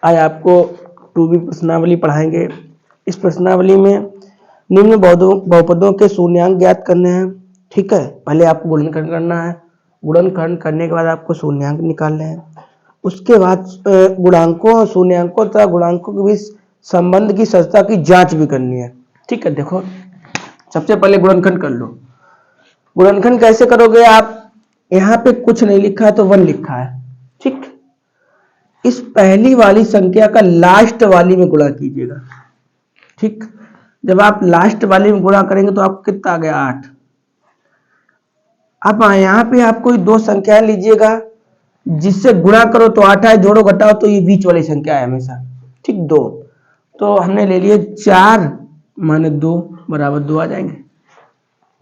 आज आपको 2B प्रश्नावली पढ़ाएंगे। इस प्रश्नावली में निम्न बहुपदों के शून्यांक ज्ञात करने हैं। ठीक है, पहले आपको गुणनखंड करना है। गुणनखंड करने के बाद आपको शून्यांक निकालने हैं। उसके बाद गुणांकों, शून्यांकों तथा गुणांकों के बीच संबंध की सत्यता की जांच भी करनी है। ठीक है, देखो सबसे पहले गुणनखंड कर लो। गुणनखंड कैसे करोगे आप? यहाँ पे कुछ नहीं लिखा है तो 1 लिखा है। ठीक, इस पहली वाली संख्या का लास्ट वाली में गुणा कीजिएगा। ठीक, जब आप लास्ट वाली में गुणा करेंगे तो आपको कितना आ गया? 8। अब यहाँ पे आप कोई दो संख्याएं लीजिएगा, जिससे गुणा करो तो 8 आए, जोड़ो घटाओ तो ये बीच वाली संख्या है हमेशा। ठीक, 2। तो हमने ले लिए 4 माने 2 बराबर 2 आ जाएंगे।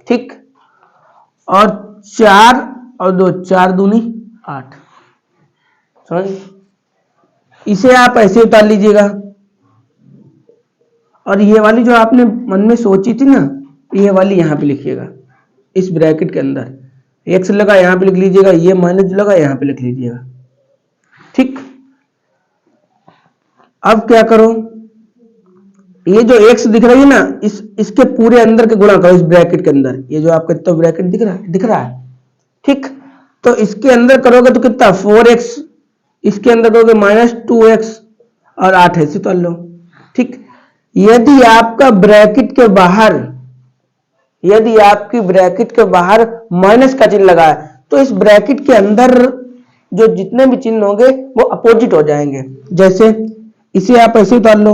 ठीक, और 4 और 2, 4 दूनी 8। समझ? इसे आप ऐसे उतार लीजिएगा, और ये वाली जो आपने मन में सोची थी ना, ये वाली यहाँ पे लिखिएगा इस ब्रैकेट के अंदर। x लगा यहाँ पे लिख लीजिएगा, ये माइनस जो लगा यहाँ पे लिख लीजिएगा। ठीक, अब क्या करो, ये जो x दिख रही है ना, इसके पूरे अंदर के गुणा करो इस ब्रैकेट के अंदर। ये जो आपका तो ब्रैकेट दिख रहा है। ठीक, तो इसके अंदर करोगे तो कितना? 4x, इसके अंदर करोगे -2x और 8 ऐसे तो लो। ठीक, यदि आपका ब्रैकेट के बाहर, यदि आपकी ब्रैकेट के बाहर माइनस का चिन्ह लगा है तो इस ब्रैकेट के अंदर जो जितने भी चिन्ह होंगे वो अपोजिट हो जाएंगे। जैसे इसे आप ऐसे उतार लो,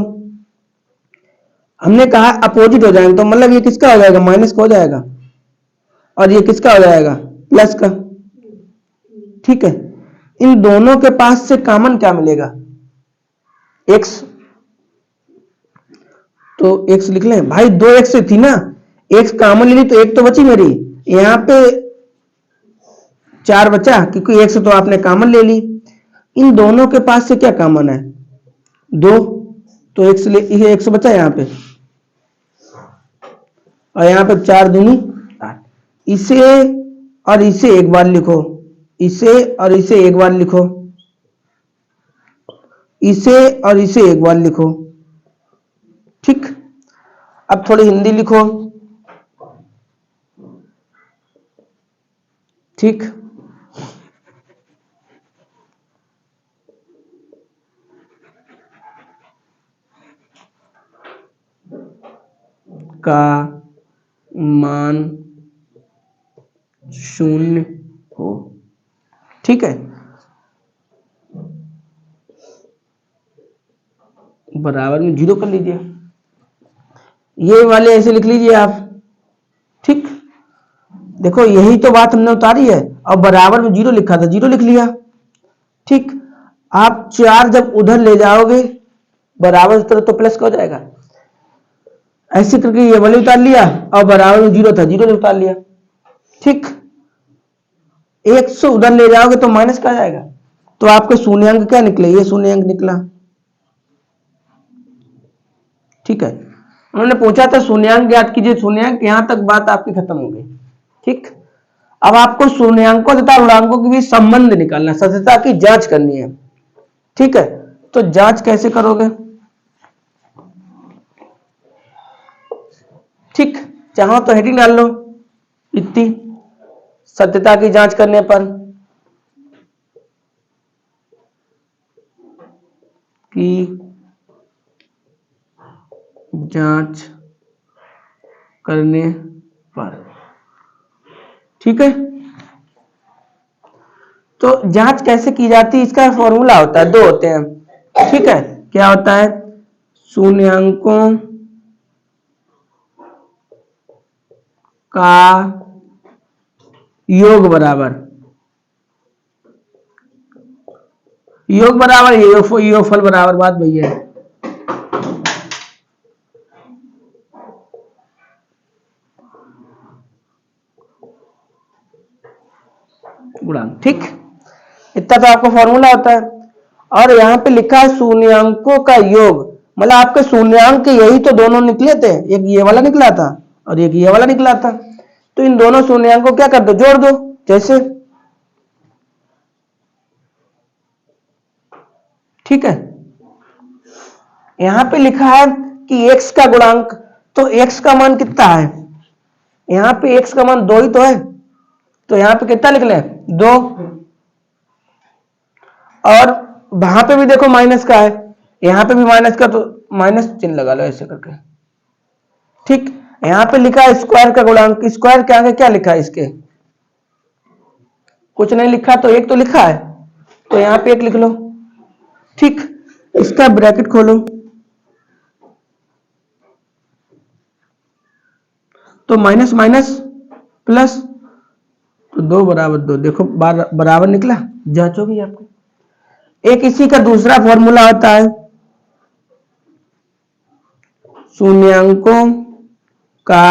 हमने कहा अपोजिट हो जाएंगे, तो मतलब ये किसका हो जाएगा? माइनस का हो जाएगा, और ये किसका हो जाएगा? प्लस का। ठीक है, इन दोनों के पास से कॉमन क्या मिलेगा? x। तो x लिख लें भाई, 2x से थी ना, x कॉमन ले ली तो एक तो बची मेरी, यहां पे 4 बचा, क्योंकि x तो आपने कॉमन ले ली। इन दोनों के पास से क्या कॉमन है? 2, तो x ले, ये x बचा यहां पे, और यहां पे 4 दूनी 8। इसे और इसे एक बार लिखो, इसे और इसे एक बार लिखो, इसे और इसे एक बार लिखो। ठीक, अब थोड़ी हिंदी लिखो। ठीक, का मान 0 हो। ठीक है, बराबर में 0 कर लीजिए, ये वाले ऐसे लिख लीजिए आप। ठीक, देखो यही तो बात हमने उतारी है, और बराबर में 0 लिखा था, 0 लिख लिया। ठीक, आप 4 जब उधर ले जाओगे बराबर तरफ तो प्लस का हो जाएगा। ऐसे करके ये वाले उतार लिया, और बराबर में 0 था, 0 उतार लिया। ठीक, 100 उधर ले जाओगे तो माइनस का आ जाएगा, तो आपके शून्यांक क्या निकले? ये शून्यांक निकला। ठीक है, उन्होंने पूछा था शून्यांक ज्ञात कीजिए, शून्यांक, यहां तक बात आपकी खत्म हो गई। ठीक, अब आपको शून्यांकों तथा ऋणांकों के बीच संबंध निकालना, सत्यता की जांच करनी है। ठीक है, तो जांच कैसे करोगे? ठीक, चाहो तो हेडिंग डाल लो इतनी, सत्यता की जांच करने पर की जांच करने पर। ठीक है, तो जांच कैसे की जाती है? इसका फॉर्मूला होता है, 2 होते हैं। ठीक है, क्या होता है? शून्यांकों का योग बराबर योगफल बराबर, बात भैया है। गुणांक। ठीक, इतना तो आपका फॉर्मूला होता है। और यहाँ पे लिखा है शून्यांकों का योग, मतलब आपके शून्यांक यही तो दोनों निकले थे, एक ये वाला निकला था और एक ये वाला निकला था। तो इन दोनों शून्यांकों क्या कर दो? जोड़ दो। जैसे, ठीक है, यहां पे लिखा है कि x का गुणांक, तो x का मान कितना है, यहां पे x का मान 2 ही तो है, तो यहां पे कितना लिख लें 2, और वहां पे भी देखो माइनस का है, यहां पे भी माइनस का, तो माइनस चिन्ह लगा लो ऐसे करके। ठीक, यहां पे लिखा है स्क्वायर का गुणांक, स्क्वायर के आगे क्या लिखा है, इसके कुछ नहीं लिखा, तो एक तो लिखा है, तो यहां पे एक लिख लो। ठीक, इसका ब्रैकेट खोलो, तो माइनस माइनस प्लस, तो 2 बराबर 2, देखो बराबर निकला, जांचोगी आपको। एक इसी का दूसरा फॉर्मूला होता है, शून्यांकों का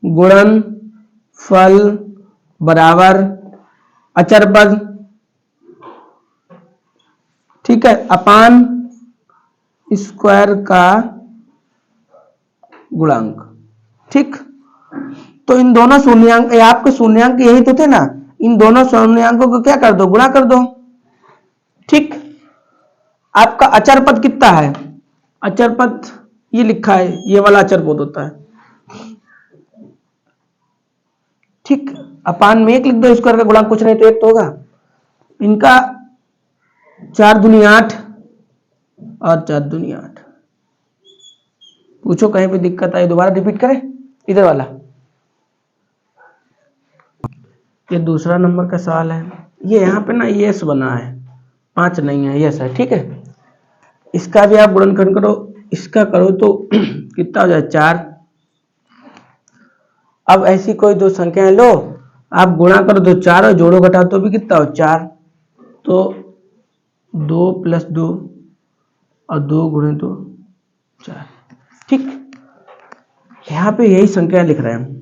गुणनफल बराबर अचर पद, ठीक है, अपान स्क्वायर का गुणांक। ठीक, तो इन दोनों शून्यांक, आपके शून्यांक यही तो थे ना, इन दोनों शून्यांकों को क्या कर दो, गुणा कर दो। ठीक, आपका अचर पद कितना है, अचर पद ये लिखा है, ये वाला अचर पद होता है। ठीक, अपान में 1 लिख दो, स्क्वायर का गुणांक कुछ नहीं तो 1 तो होगा। इनका 4 दूनी 8 और 4 दूनी 8। पूछो कहीं पे दिक्कत आई, दोबारा रिपीट करें इधर वाला। ये दूसरा नंबर का सवाल है, ये यहाँ पे ना यस बना है, 5 नहीं है, यस है। ठीक है, इसका भी आप गुणनखंड करो, इसका करो तो कितना हो जाए 4। अब ऐसी कोई दो संख्याएं लो, आप गुणा करो तो 4 और जोड़ो घटाओ तो भी कितना हो 4, तो 2 + 2 और 2 × 2 4। ठीक, यहां पे यही संख्या लिख रहे हैं हम।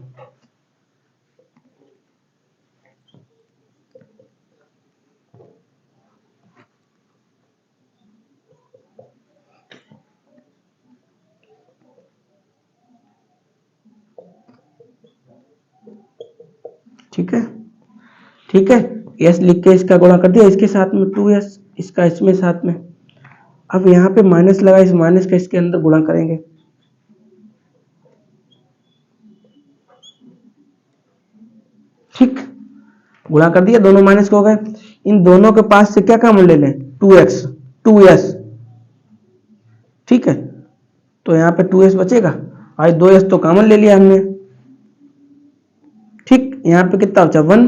ठीक है, ठीक है, यस लिख के इसका गुणा कर दिया, इसके साथ में 2s, इसका इसमें साथ में। अब यहाँ पे माइनस लगा, इस माइनस का इसके अंदर गुणा करेंगे। ठीक, गुणा कर दिया, दोनों माइनस हो गए। इन दोनों के पास से क्या कॉमन ले लें, 2x 2s। ठीक है, तो यहाँ पे 2s बचेगा, और 2s तो कॉमन ले लिया हमने। ठीक, यहाँ पे कितना बचा 1,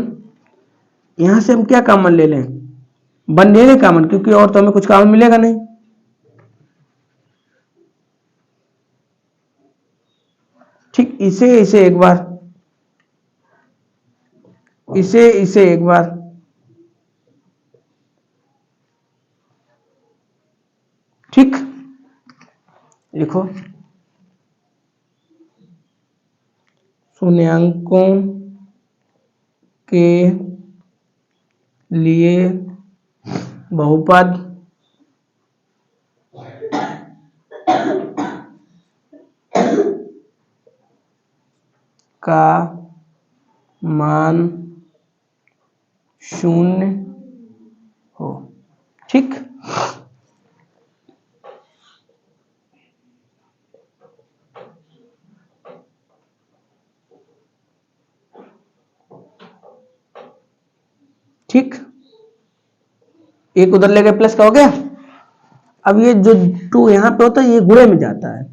यहां से हम क्या कॉमन ले लें, 1 ले लें कॉमन, क्योंकि और तो हमें कुछ कॉमन मिलेगा नहीं। ठीक, इसे इसे एक बार, इसे इसे एक बार, ठीक, लिखो शून्यांकों के लिए बहुपद का मान 0 हो। ठीक, ठीक, एक उधर ले गए, प्लस का हो गया। अब ये जो 2 यहां पे होता है, ये गुणे में जाता है,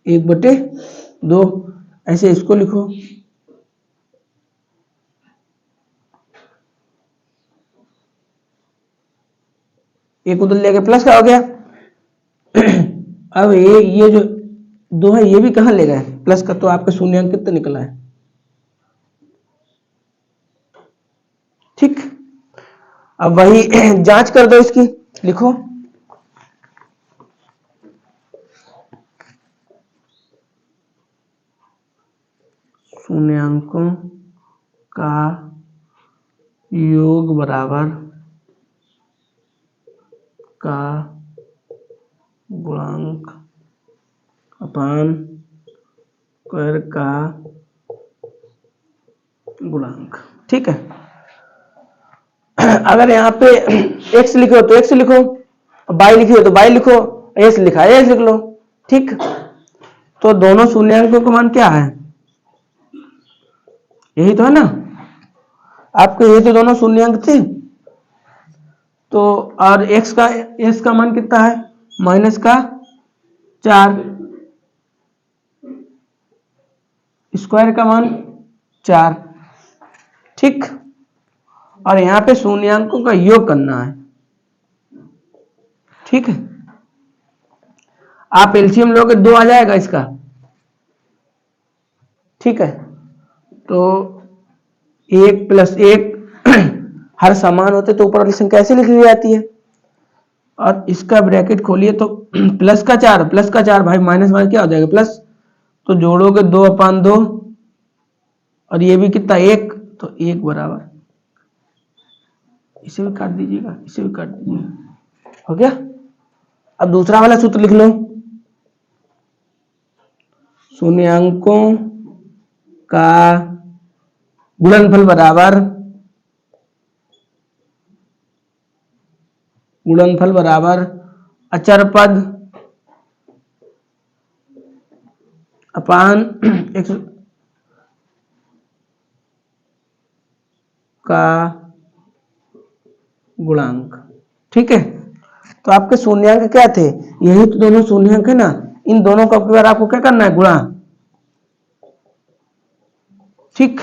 1/2, ऐसे इसको लिखो। एक उधर ले गए, प्लस का हो गया। अब ये जो 2 है, ये भी कहां ले गए, प्लस का, तो आपका शून्यांक कितना निकला है। ठीक, अब वही जांच कर दो इसकी, लिखो शून्यांकों का योग बराबर का गुणांक अपान स्क्वायर का गुणांक। ठीक है, अगर यहाँ पे x लिखो तो x लिखो, बाई लिखी हो तो बाई लिखो, एस लिखा है एस लिख लो। ठीक, तो दोनों शून्यांकों का मान क्या है, यही तो है ना, आपके ये तो दोनों शून्यांक थे। तो और एक्स का एस का मान कितना है, माइनस का 4, स्क्वायर का मान 4। ठीक, और यहां पे शून्यांकों का योग करना है। ठीक है, आप एलसीएम लोगे 2 आ जाएगा इसका। ठीक है, तो 1 + 1 हर समान होते तो ऊपर वाली संख्या कैसे लिख ली जाती है। और इसका ब्रैकेट खोलिए तो प्लस का 4 भाई माइनस माइनस क्या हो जाएगा प्लस, तो जोड़ोगे 2/2 और ये भी कितना 1, तो 1 बराबर, इसे भी काट दीजिएगा, इसे भी काट दीजिएगा, हो गया। अब दूसरा वाला सूत्र लिख लो, शून्यांकों का गुणनफल बराबर अचर पद अपान x का गुणांक। ठीक है, तो आपके शून्यांक क्या थे, यही तो दोनों शून्यांक है ना, इन दोनों का बार आपको क्या करना है, गुणा। ठीक,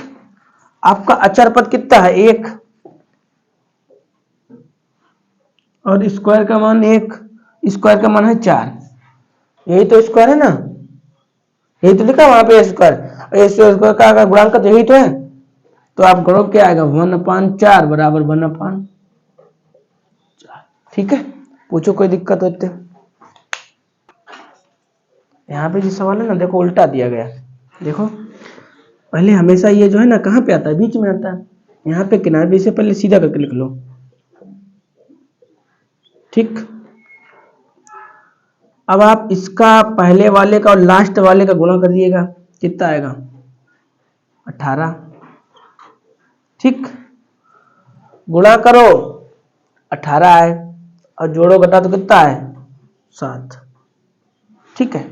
आपका अचर पद कितना है 1, और स्क्वायर का मान 1, स्क्वायर का मान है 4, यही तो स्क्वायर है ना, यही तो लिखा वहां पे स्क्वायर, स्क्वायर का गुणांक तो यही तो है। तो आप करो क्या आएगा 1/4 बराबर 1/4। ठीक है, पूछो कोई दिक्कत होते। यहाँ पे जो सवाल है ना, देखो उल्टा दिया गया, देखो पहले हमेशा ये जो है ना कहाँ पे आता है, बीच में आता है, यहाँ पे किनारे भी से पहले सीधा करके लिख लो। ठीक, अब आप इसका पहले वाले का और लास्ट वाले का गुणा करिएगा, कितना आएगा 18। ठीक, गुणा करो 18 आए और जोड़ो घटा तो कितना है 7। ठीक है,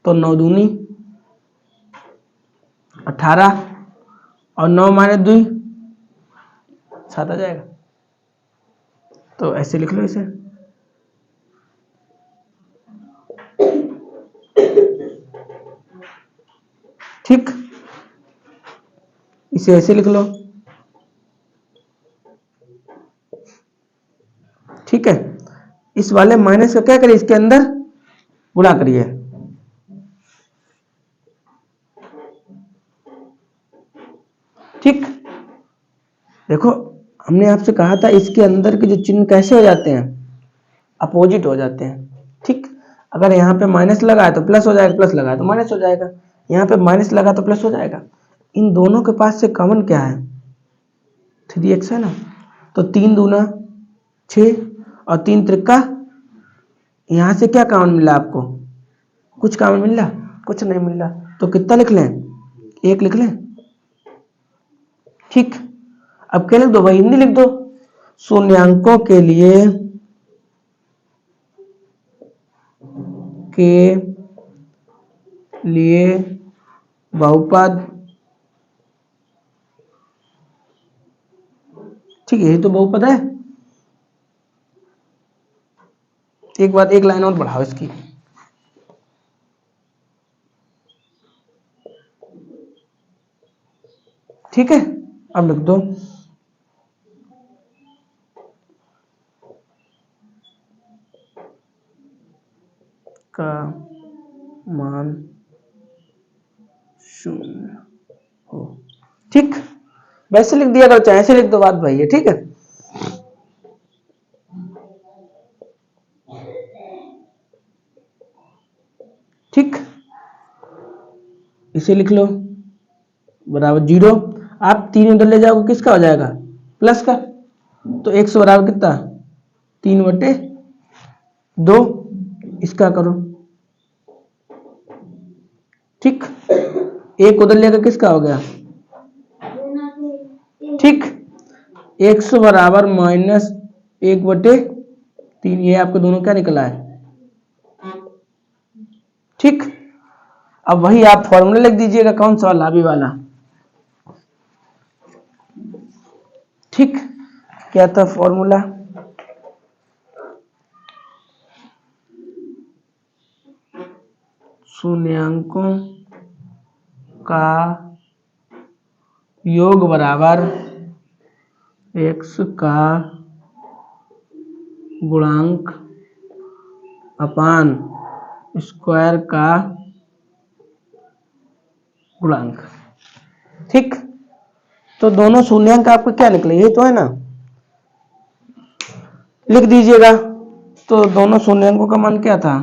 तो 9 दूनी 18 और 9 - 2 7 आ जाएगा, तो ऐसे लिख लो इसे। ठीक, इसे ऐसे लिख लो। ठीक है, इस वाले माइनस का क्या करिए, इसके अंदर गुणा करिए। ठीक, देखो हमने आपसे कहा था इसके अंदर के जो चिन्ह कैसे हो जाते हैं, अपोजिट हो जाते हैं। ठीक, अगर यहाँ पे माइनस लगा है तो प्लस हो जाएगा, प्लस लगा है तो माइनस हो जाएगा, यहाँ पे माइनस लगा तो प्लस हो जाएगा। इन दोनों के पास से कॉमन क्या है 3x है ना, तो 3 दूना 6 और 3 त्रिका, यहाँ से क्या कॉमन मिला आपको, कुछ कॉमन मिल रहा, कुछ नहीं मिल रहा, तो कितना लिख लें 1 लिख लें। ठीक, अब क्या लिख दो भाई, हिंदी लिख दो, शून्यांकों के लिए बहुपद, ठीक है यही तो बहुपद है। एक बात, एक लाइन और बढ़ाओ इसकी, ठीक है, अब लिख दो का मान 0 हो। ठीक, वैसे लिख दिया करो चाहे ऐसे लिख दो, बात भाई है। ठीक है, ठीक, इसे लिख लो बराबर 0, आप 3 उधर ले जाओगे किसका हो जाएगा प्लस का, तो 100 बराबर कितना 3/2, इसका करो। ठीक, एक उधर लेकर किसका हो गया, ठीक, 100 बराबर -1/3, 3, ये आपके दोनों क्या निकला है, ठीक। अब वही आप फॉर्मूला लिख दीजिएगा, कौन सा वाला, अभी वाला, ठीक। क्या था फॉर्मूला, शून्यांकों का योग बराबर x का गुणांक अपान स्क्वायर का गुणांक, ठीक। तो दोनों शून्यांक आपको क्या निकले, ये तो है ना, लिख दीजिएगा। तो दोनों शून्यांकों का मान क्या था,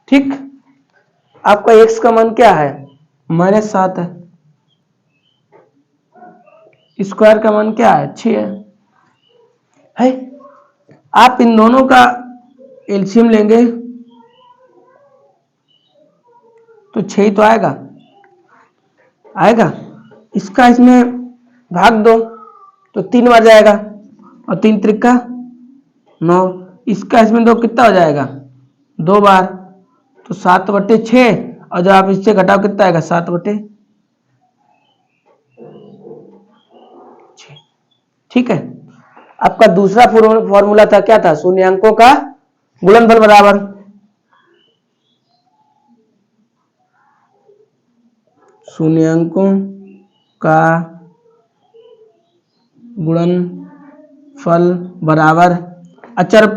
ठीक। आपका x का मान क्या है, -7 है, स्क्वायर का मान क्या है, 6 है। आप इन दोनों का एलसीएम लेंगे तो 6 ही तो आएगा। इसका इसमें भाग दो तो 3 बार जाएगा, और 3 त्रिका 9, इसका इसमें दो कितना हो जाएगा, 2 बार, तो 7/6, और जब आप इससे घटाओ कितना आएगा, 7/6, ठीक है। आपका दूसरा फॉर्मूला था, क्या था, शून्यांकों का गुणनफल बराबर शून्यांकों का गुणनफल बराबर अचर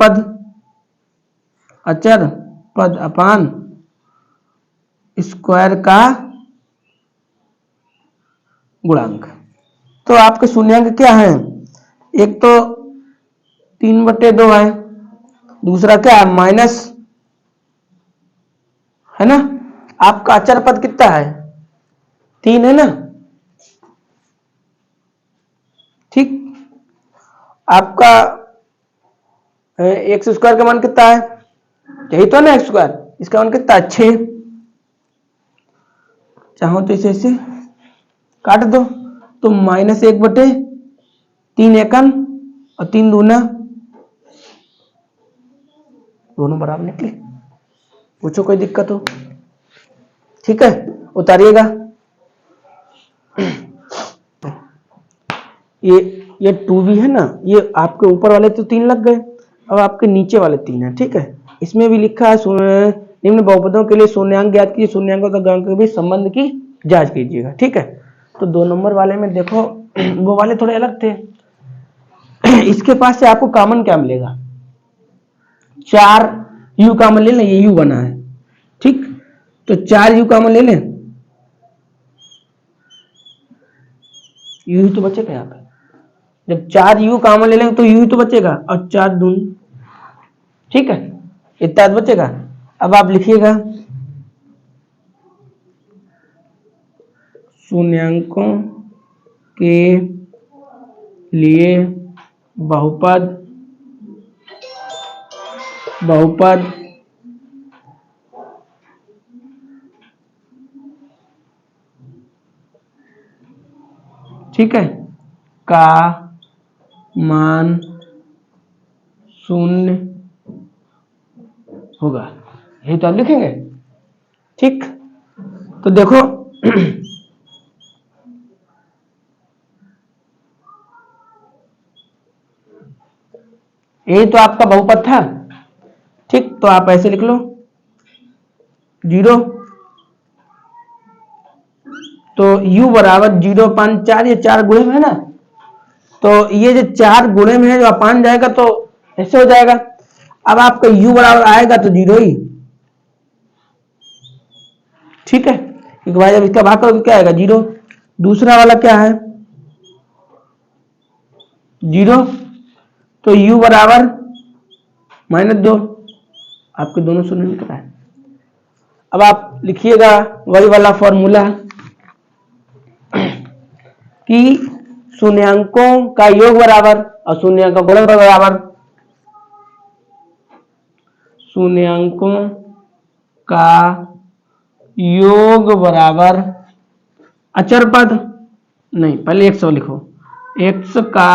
पद अपान स्क्वायर का गुणांक। तो आपके शून्यांक क्या है, एक तो 3/2 है, दूसरा क्या है, माइनस, है ना। आपका अचर पद कितना है, 3 है ना, ठीक। आपका एक्स स्क्वायर का मान कितना है, यही तो है ना एक्स स्क्वायर, इसका मान कितना है, 6। चाहो तो इसे ऐसे काट दो, तो -1/3 एकम और 3 दूना, दोनों बराबर निकले। पूछो कोई दिक्कत हो, ठीक है, उतारिएगा। ये 2b है ना, ये आपके ऊपर वाले तो 3 लग गए, अब आपके नीचे वाले 3 है, ठीक है। इसमें भी लिखा है निम्न बहुपदों के लिए शून्यांक ज्ञात कीजिए, शून्यांकों तथा गुणांक के बीच संबंध की जांच कीजिएगा, ठीक है। तो 2 नंबर वाले में देखो वो वाले थोड़े अलग थे। इसके पास से आपको कॉमन क्या मिलेगा, 4 u कॉमन ले लें, ये u बना है, ठीक। तो 4 u कॉमन ले लें, u ही तो बचेगा यहाँ पे, जब 4 u कॉमन ले लेंगे तो u ही तो बचेगा, और 4 दूनी, ठीक है, इतना बचेगा। अब आप लिखिएगा शून्यांकों के लिए बहुपद ठीक है, का मान 0 होगा, यही तो आप लिखेंगे, ठीक। तो देखो यही तो आपका बहुपद था, ठीक। तो आप ऐसे लिख लो 0, तो u बराबर 0/4, ये 4 गुणे में है ना, तो ये जो 4 गुणे में है जो अपान जाएगा तो ऐसे हो जाएगा। अब आपका u बराबर आएगा तो 0 ही, ठीक है, क्योंकि भाई जब इसका भाग करोगे क्या आएगा, 0। दूसरा वाला क्या है, 0, तो u बराबर -2, आपके दोनों शून्य निकल है। अब आप लिखिएगा वही वाला फॉर्मूला कि शून्यांकों का योग बराबर और शून्यांक का गुणनफल बराबर शून्यांकों का योग बराबर अचर पद, नहीं पहले 100 लिखो, x का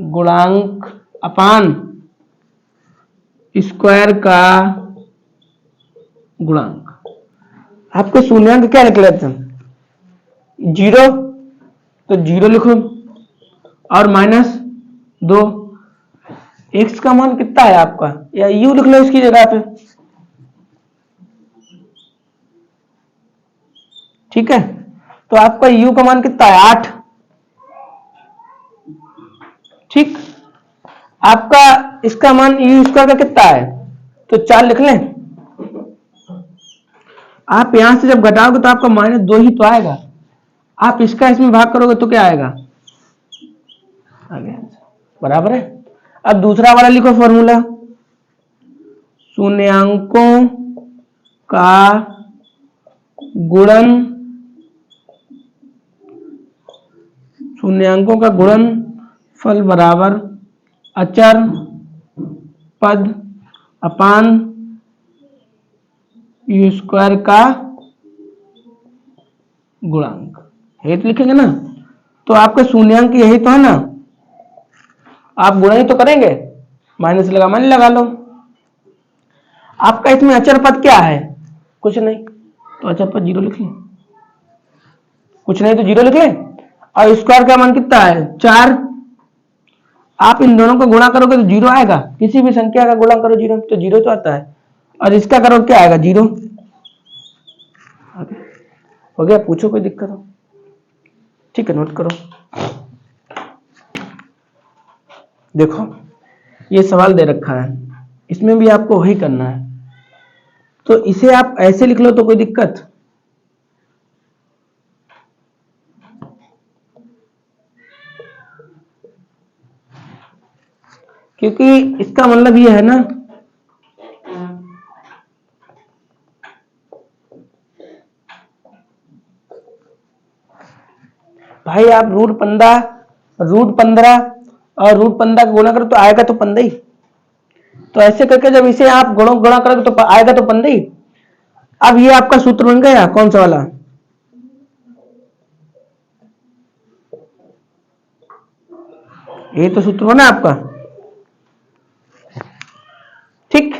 गुणांक अपान स्क्वायर का गुणांक। आपके शून्यांक क्या निकले थे? 0, तो 0 लिखो और -2। x का मान कितना है आपका, या u लिख लो इसकी जगह पे, ठीक है। तो आपका u का मान कितना है? 8, ठीक। आपका इसका मान u स्क्वायर का कितना है? तो 4 लिख लें। आप यहां से जब घटाओगे तो आपका -2 ही तो आएगा। आप इसका इसमें भाग करोगे तो क्या आएगा? बराबर है। अब दूसरा वाला लिखो फॉर्मूला, शून्यांकों का गुणन, शून्यांकों का गुणनफल बराबर अचर पद अपान u स्क्वायर का गुणांक। ये तो लिखेंगे ना। तो आपका शून्यांक यही तो है ना, आप गुणा ही तो करेंगे, माइनस लगा माइनस लगा लो। आपका इसमें अचर पद क्या है? कुछ नहीं, तो अचर पद 0 लिख लें। कुछ नहीं तो 0 लिख लें। और स्क्वायर का मान कितना है? 4। आप इन दोनों को गुणा करोगे तो 0 आएगा। किसी भी संख्या का गुणा करो 0 तो 0 तो आता है, और इसका करो क्या आएगा? 0। हो गया? पूछो कोई दिक्कत हो? ठीक है, नोट करो। देखो ये सवाल दे रखा है, इसमें भी आपको वही करना है। तो इसे आप ऐसे लिख लो तो कोई दिक्कत? क्योंकि इसका मतलब ये है ना, भाई आप √15 और √15 का गुणा करो तो आएगा तो 15 ही। तो ऐसे करके जब इसे आप गुणा करोगे तो आएगा तो 15 ही। अब ये आपका सूत्र बन गया, कौन सा वाला? ये तो सूत्र बना आपका, ठीक।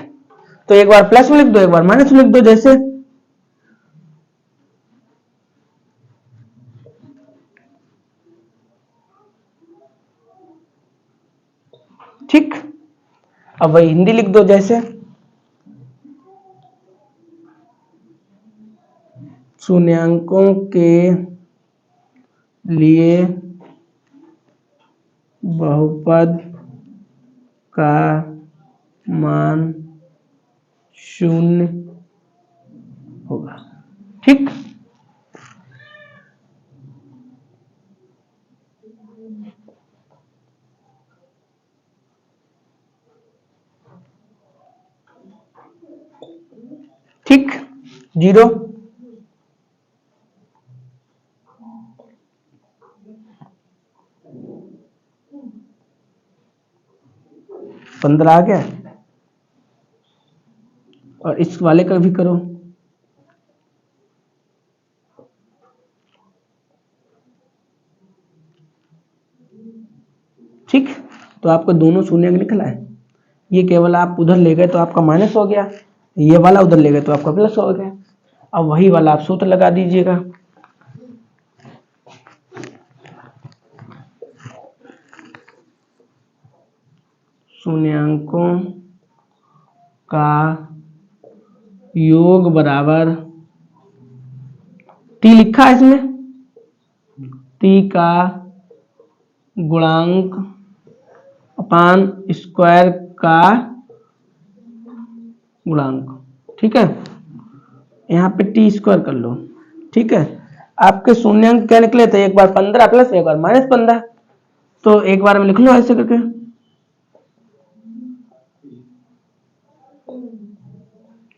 तो एक बार प्लस में लिख दो, एक बार माइनस में लिख दो, जैसे ठीक। अब वही हिंदी लिख दो, जैसे शून्यांकों के लिए बहुपद का मान 0 होगा, ठीक। ठीक, 0। पंद्रह आ गया। और इस वाले का भी करो, ठीक। तो आपको दोनों शून्य निकला है। ये केवल आप उधर ले गए तो आपका माइनस हो गया, ये वाला उधर ले गए तो आपका प्लस हो गया। अब वही वाला आप सूत्र लगा दीजिएगा। शून्यांकों का योग बराबर t लिखा है इसमें, t का गुणांक अपान स्क्वायर का गुणांक, ठीक है। यहाँ पे टी स्क्वायर कर लो, ठीक है। आपके शून्यांक क्या निकले थे? एक बार 15 प्लस एक बार -15। तो एक बार में लिख लो ऐसे करके,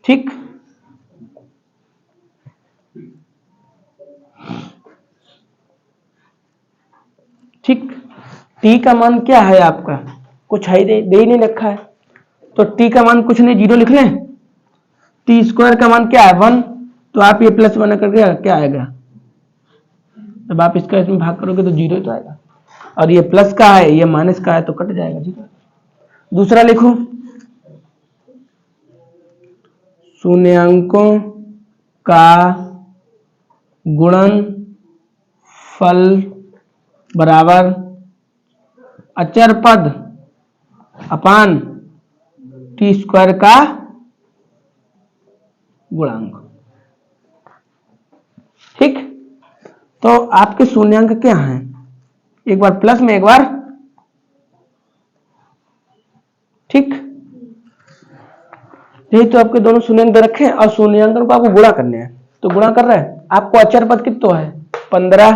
ठीक। ठीक, t का मान क्या है आपका? कुछ है दे ही नहीं रखा है, तो t का मान कुछ नहीं, 0 लिख लें। t स्क्वायर का मान क्या है? 1। तो आप ये +1 करके क्या आएगा? जब आप इसका इसमें भाग करोगे तो 0 तो आएगा, और ये प्लस का है ये माइनस का है तो कट जाएगा। ठीक है, दूसरा लिखो, शून्यांकों का गुणनफल बराबर अचर पद अपान टी स्क्वायर का गुणांक। ठीक, तो आपके शून्यांक क्या हैं, एक बार प्लस में एक बार, ठीक, यही तो आपके दोनों शून्यांक दे रखे हैं और शून्यांकन को आपको गुणा करने हैं, तो गुणा कर रहे हैं। आपको अचर पद कितना है 15,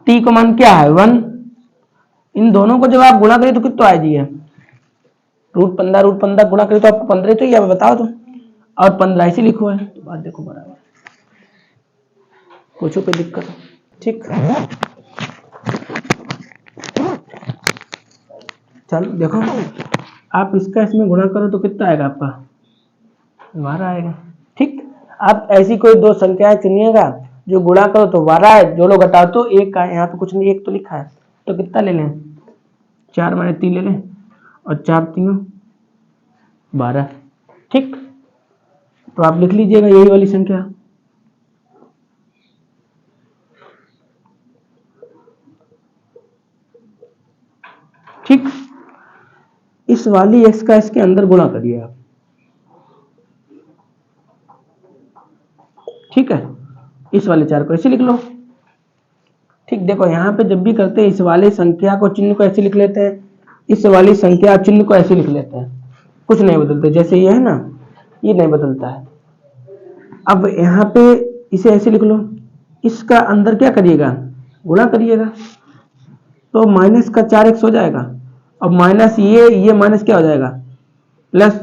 टी का मान क्या है 1, इन दोनों को जब आप गुणा करें तो कितना आ जाइए √15 गुणा करें तो आपको 15 तो ये बताओ तो, और 15 ऐसे लिखो है तो बात देखो बराबर, पूछो कोई दिक्कत है। ठीक, चलो देखो, आप इसका इसमें गुणा करो तो कितना आएगा आपका 12 आएगा। ठीक, आप ऐसी कोई दो संख्याएं चुनिएगा जो गुणा करो तो 12 है, जो लोग घटाओ तो 1 का है, यहाँ पे कुछ नहीं 1 तो लिखा है, तो कितना ले लें 4 माने 3 ले लें और 4 3 12। ठीक, तो आप लिख लीजिएगा यही वाली संख्या। ठीक, इस वाली x का इसके अंदर गुणा करिए आप। ठीक है, इस वाले 4 को ऐसे लिख लो। ठीक, देखो यहाँ पे जब भी करते हैं इस वाले संख्या को चिन्ह को ऐसे लिख लेते हैं, इस वाली संख्या चिन्ह को ऐसे लिख लेते हैं, कुछ नहीं बदलते, जैसे ये है ना ये नहीं बदलता है। अब यहाँ पे इसे ऐसे लिख लो, इसका अंदर क्या करिएगा गुणा करिएगा, तो माइनस का 4x हो जाएगा, अब माइनस ये माइनस क्या हो जाएगा प्लस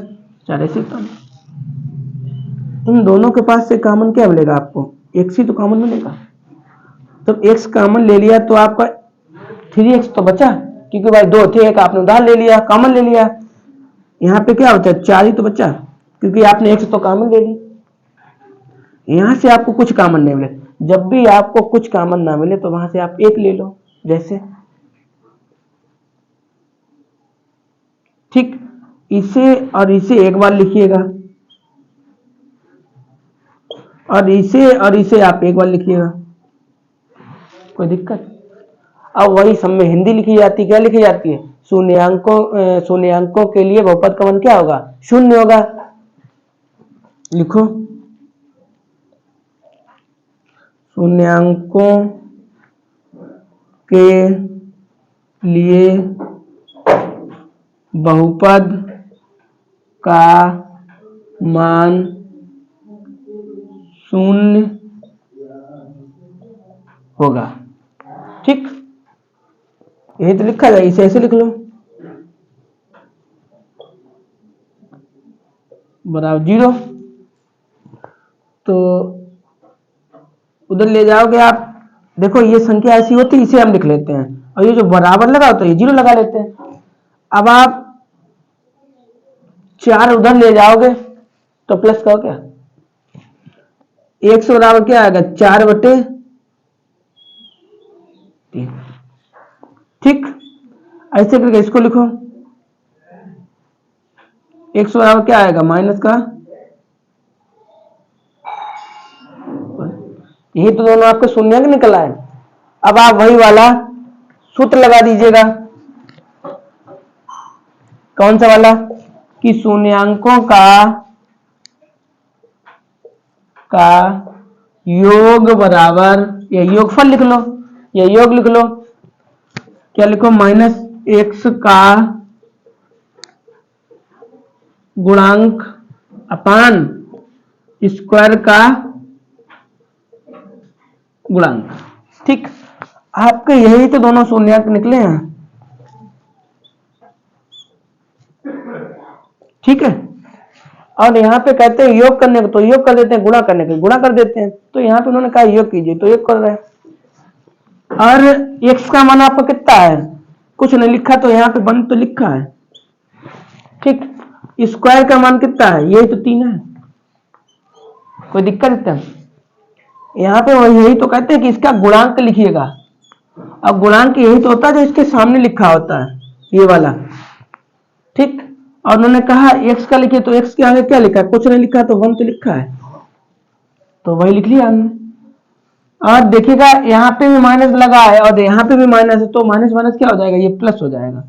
4x। इन दोनों के पास से कॉमन क्या मिलेगा आपको, x ही तो कॉमन मिलेगा, तो x कॉमन ले लिया तो आपका 3x तो बचा, क्योंकि भाई 2 थे एक आपने उधार ले लिया कॉमन ले लिया, यहाँ पे क्या बचा 4 ही तो बचा, क्योंकि आपने x तो कॉमन ले ली। यहां से आपको कुछ कॉमन नहीं मिले, जब भी आपको कुछ कॉमन ना मिले तो वहां से आप 1 ले लो जैसे। ठीक, इसे और इसे एक बार लिखिएगा और इसे आप एक बार लिखिएगा, कोई दिक्कत। अब वही सब में हिंदी लिखी जाती, क्या लिखी जाती है, शून्यांकों के लिए बहुपद का मान क्या होगा 0 होगा। लिखो, शून्यांकों के लिए बहुपद का मान 0 होगा। ठीक, यही तो लिखा जाए, इसे ऐसे लिख लो बराबर 0, तो उधर ले जाओगे आप, देखो ये संख्या ऐसी होती है इसे हम लिख लेते हैं, और ये जो बराबर लगा तो ये 0 लगा लेते हैं। अब आप 4 उधर ले जाओगे तो प्लस का क्या 1 से बराबर क्या आएगा 4/3। ठीक, ऐसे करके इसको लिखो, 1 से बराबर क्या आएगा माइनस का, यही तो दोनों आपके शून्यांक निकल आए। अब आप वही वाला सूत्र लगा दीजिएगा, कौन सा वाला कि शून्यांकों का योग बराबर, ये योगफल लिख लो, ये योग लिख लो, क्या लिखो -x का गुणांक अपान स्क्वायर का गुणांक। ठीक, आपके यही तो दोनों शून्यांक निकले हैं। ठीक है, और यहाँ पे कहते हैं योग करने को तो योग कर देते हैं, गुणा करने को गुणा कर देते हैं, तो यहाँ पे उन्होंने कहा योग कीजिए तो योग कर रहे हैं। और x का मान आपका कितना है कुछ नहीं लिखा, तो यहाँ पे 1 तो लिखा है। ठीक, स्क्वायर का मान कितना है यही तो 3 है, कोई दिक्कत है। यहाँ पे वही यही तो कहते हैं कि इसका गुणांक लिखिएगा। अब गुणांक यही तो होता है जो इसके सामने लिखा होता है, ये वाला, ठीक। और उन्होंने कहा x का लिखिए, तो x के आगे क्या लिखा है? कुछ नहीं लिखा, तो 1 तो लिखा है, तो वही लिख लिया हमने। और देखिएगा यहाँ पे भी माइनस लगा है और यहाँ पे भी माइनस है, तो माइनस माइनस क्या हो जाएगा? ये प्लस हो जाएगा,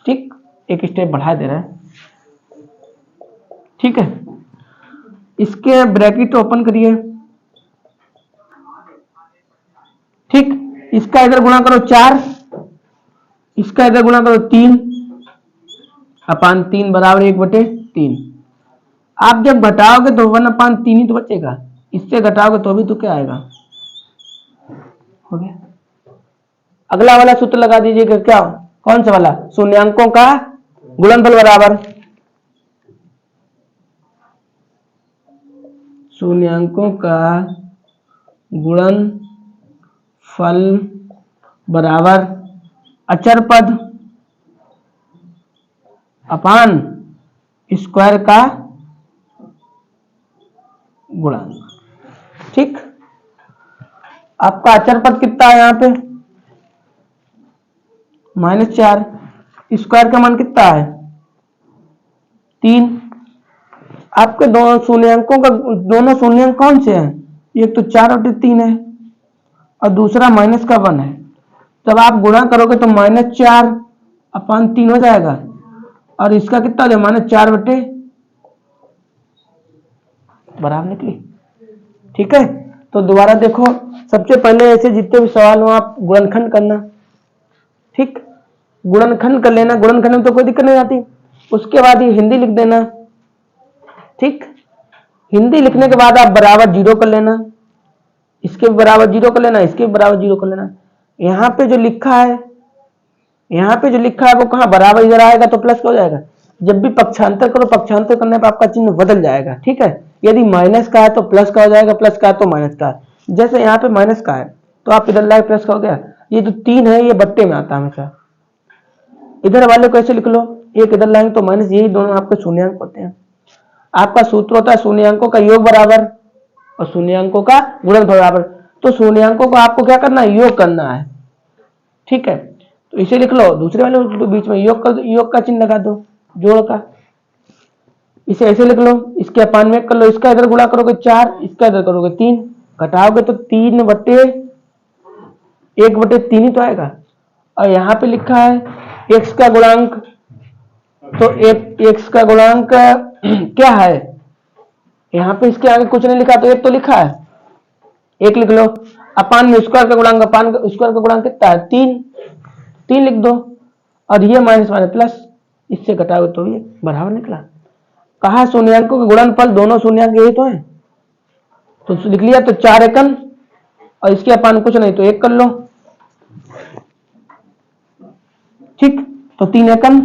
ठीक। एक स्टेप बढ़ा दे रहा है, ठीक है। इसके ब्रैकेट ओपन करिए, ठीक। इसका इधर गुणा करो 4, इसका इधर गुणा करो 3 अपान 3 बराबर 1/3। आप जब घटाओगे तो 1/3 ही तो बचेगा, इससे घटाओगे तो भी तो क्या आएगा? हो गया। अगला वाला सूत्र लगा दीजिएगा, क्या? कौन सा वाला? शून्यांकों का गुणनफल बराबर शून्यांकों का गुणनफल बराबर अचर पद अपान स्क्वायर का गुणांक, ठीक। आपका अचर पद कितना है यहाँ पे? -4। स्क्वायर का मान कितना है? 3। आपके दोनों शून्यांकों का दोनों शून्यांक कौन से हैं? एक तो 4/3 है और दूसरा -1 है। जब आप गुणा करोगे तो -4/3 हो जाएगा और इसका कितना हो जाएगा? -4 बराबर निकली, ठीक है। तो दोबारा देखो, सबसे पहले ऐसे जितने भी सवाल हो आप गुणनखंड करना, ठीक। गुणनखंड कर लेना, गुणनखंड में तो कोई दिक्कत नहीं आती। उसके बाद ये हिंदी लिख देना, ठीक। हिंदी लिखने के बाद आप बराबर 0 कर लेना, इसके भी बराबर 0 कर लेना, इसके भी बराबर 0 कर लेना। यहाँ पे जो लिखा है, यहाँ पे जो लिखा है वो कहाँ बराबर इधर आएगा तो प्लस हो जाएगा। जब भी पक्षांतर करो, पक्षांतर करने पर आपका चिन्ह बदल जाएगा, ठीक है। यदि माइनस का है तो प्लस का हो जाएगा, प्लस का है तो माइनस का है। जैसे यहाँ पे माइनस का है तो आप इधर लाए प्लस का हो गया। ये जो 3 है ये बट्टे में आता है हमेशा। इधर वाले को ऐसे लिख लो, एक इधर लाएंगे तो माइनस, यही दोनों आपके शून्यांक होते हैं। आपका सूत्र होता है शून्यांकों का योग बराबर और शून्यांकों का गुणनफल बराबर। तो शून्यांकों को आपको क्या करना है? योग करना है, ठीक है। तो इसे लिख लो, दूसरे वाले तो बीच में योग का चिन्ह लगा दो, जोड़ का। इसे ऐसे लिख लो, इसके अपान में कर लो, इसका इधर गुणा करोगे 4, इसका इधर करोगे 3, घटाओगे तो 3/1/3 ही तो आएगा। और यहाँ पे लिखा है x का गुणांक, तो x का गुणांक क्या है? यहाँ पे इसके आगे कुछ नहीं लिखा तो 1 तो लिखा है, 1 लिख लो। अपान में स्क्वायर का गुणांक, अपान स्क्वायर का गुणांक कितना है? 3 लिख दो। और ये माइनस माइनस प्लस, इससे घटाओगे तो ये बराबर निकला। कहा शून्यांकों के गुणनफल, दोनों शून्यांक यही तो है, तो लिख लिया। तो 4 एकम और इसके अपान कुछ नहीं तो 1 कर लो, ठीक। तो 3 एकम।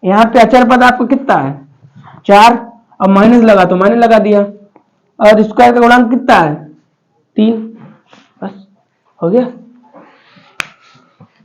यहाँ पे अचर पद आपको कितना है? 4 और माइनस लगा तो माइनस लगा दिया। और स्क्वायर का गुणांक कितना है? 3, बस हो गया।